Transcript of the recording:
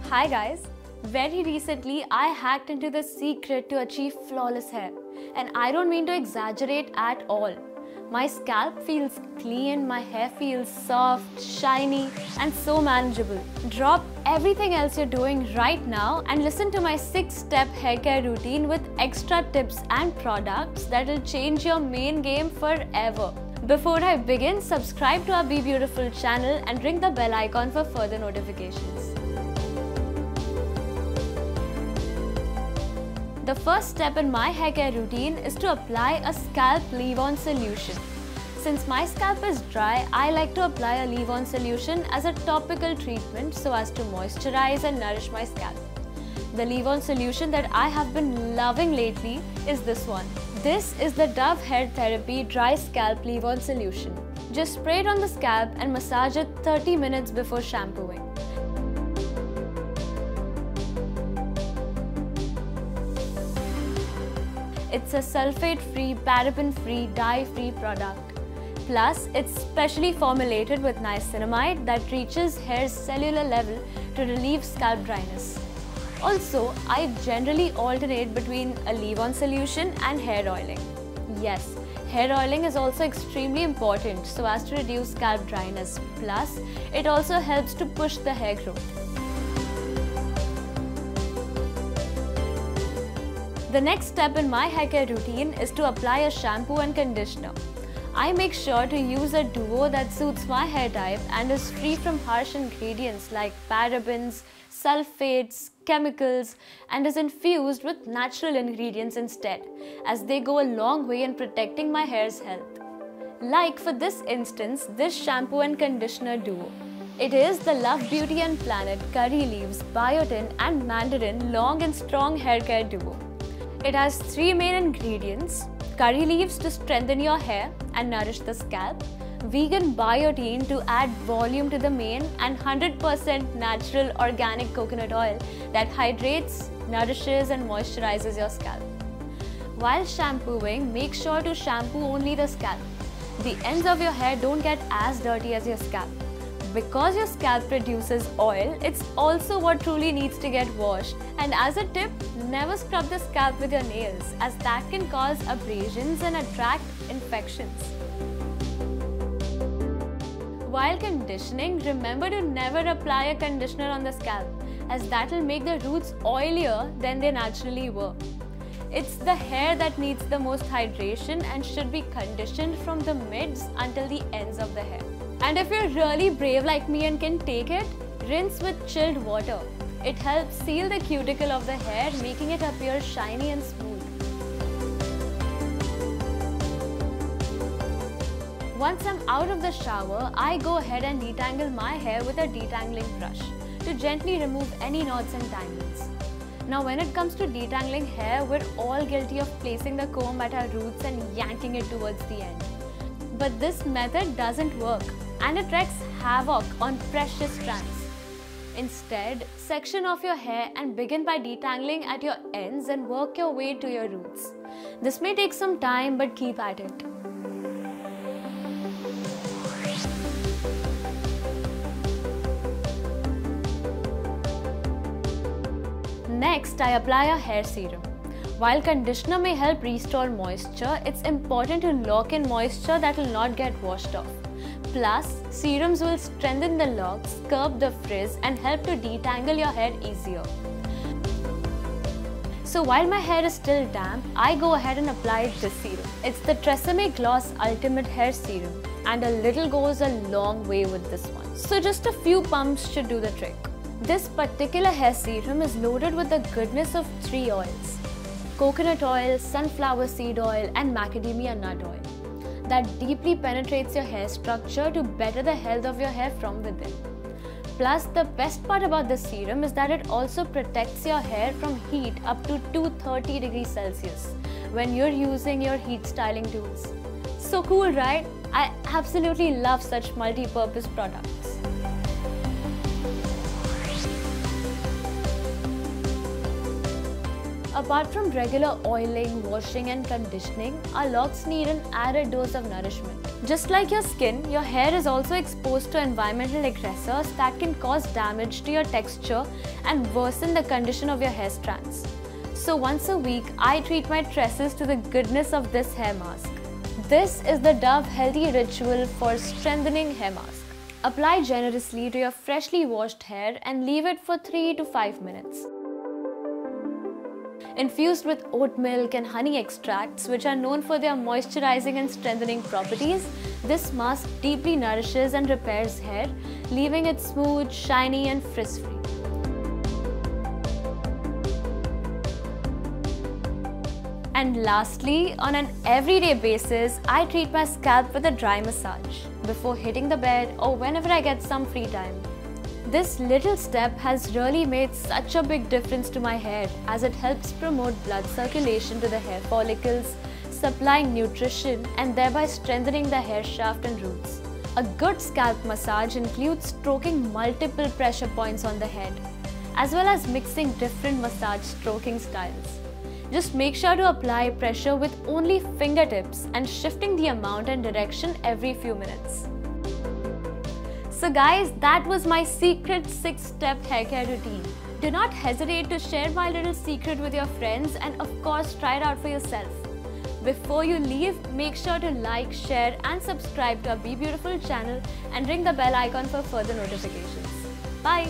Hi guys! Very recently I hacked into the secret to achieve flawless hair, and I don't mean to exaggerate at all. My scalp feels clean, my hair feels soft, shiny and so manageable. Drop everything else you're doing right now and listen to my 6-step hair care routine with extra tips and products that will change your main game forever. Before I begin, subscribe to our BeBeautiful channel and ring the bell icon for further notifications. The first step in my hair care routine is to apply a scalp leave-on solution. Since my scalp is dry, I like to apply a leave-on solution as a topical treatment so as to moisturize and nourish my scalp. The leave-on solution that I have been loving lately is this one. This is the Dove Hair Therapy Dry Scalp Leave-On Solution. Just spray it on the scalp and massage it 30 minutes before shampooing. It's a sulfate-free, paraben-free, dye-free product. Plus, it's specially formulated with niacinamide that reaches hair's cellular level to relieve scalp dryness. Also, I generally alternate between a leave-on solution and hair oiling. Yes, hair oiling is also extremely important so as to reduce scalp dryness. Plus, it also helps to push the hair growth. The next step in my hair care routine is to apply a shampoo and conditioner. I make sure to use a duo that suits my hair type and is free from harsh ingredients like parabens, sulfates, chemicals, and is infused with natural ingredients instead, as they go a long way in protecting my hair's health. Like for this instance, this shampoo and conditioner duo. It is the Love Beauty and Planet Curry Leaves, Biotin and Mandarin Long and Strong Hair Care Duo. It has 3 main ingredients: curry leaves to strengthen your hair and nourish the scalp, vegan biotin to add volume to the mane, and 100% natural organic coconut oil that hydrates, nourishes and moisturizes your scalp. While shampooing, make sure to shampoo only the scalp. The ends of your hair don't get as dirty as your scalp. Because your scalp produces oil, it's also what truly needs to get washed. And as a tip, never scrub the scalp with your nails, as that can cause abrasions and attract infections. While conditioning, remember to never apply a conditioner on the scalp, as that will make the roots oilier than they naturally were. It's the hair that needs the most hydration and should be conditioned from the mids until the ends of the hair. And if you're really brave like me and can take it, rinse with chilled water. It helps seal the cuticle of the hair, making it appear shiny and smooth. Once I'm out of the shower, I go ahead and detangle my hair with a detangling brush to gently remove any knots and tangles. Now when it comes to detangling hair, we're all guilty of placing the comb at our roots and yanking it towards the end. But this method doesn't work, and it wreaks havoc on precious strands. Instead, section off your hair and begin by detangling at your ends and work your way to your roots. This may take some time, but keep at it. Next, I apply a hair serum. While conditioner may help restore moisture, it's important to lock in moisture that will not get washed off. Plus, serums will strengthen the locks, curb the frizz and help to detangle your hair easier. So while my hair is still damp, I go ahead and apply this serum. It's the Tresemme Gloss Ultimate Hair Serum, and a little goes a long way with this one. So just a few pumps should do the trick. This particular hair serum is loaded with the goodness of 3 oils: coconut oil, sunflower seed oil and macadamia nut oil that deeply penetrates your hair structure to better the health of your hair from within. Plus, the best part about this serum is that it also protects your hair from heat up to 230 degrees Celsius when you're using your heat styling tools. So cool, right? I absolutely love such multi-purpose products. Apart from regular oiling, washing and conditioning, our locks need an added dose of nourishment. Just like your skin, your hair is also exposed to environmental aggressors that can cause damage to your texture and worsen the condition of your hair strands. So once a week, I treat my tresses to the goodness of this hair mask. This is the Dove Healthy Ritual for Strengthening Hair Mask. Apply generously to your freshly washed hair and leave it for 3 to 5 minutes. Infused with oat milk and honey extracts, which are known for their moisturizing and strengthening properties, this mask deeply nourishes and repairs hair, leaving it smooth, shiny and frizz-free. And lastly, on an everyday basis, I treat my scalp with a dry massage before hitting the bed or whenever I get some free time. This little step has really made such a big difference to my hair, as it helps promote blood circulation to the hair follicles, supplying nutrition and thereby strengthening the hair shaft and roots. A good scalp massage includes stroking multiple pressure points on the head, as well as mixing different massage stroking styles. Just make sure to apply pressure with only fingertips and shifting the amount and direction every few minutes. So guys, that was my secret 6-step hair care routine. Do not hesitate to share my little secret with your friends and of course try it out for yourself. Before you leave, make sure to like, share and subscribe to our BeBeautiful channel and ring the bell icon for further notifications. Bye!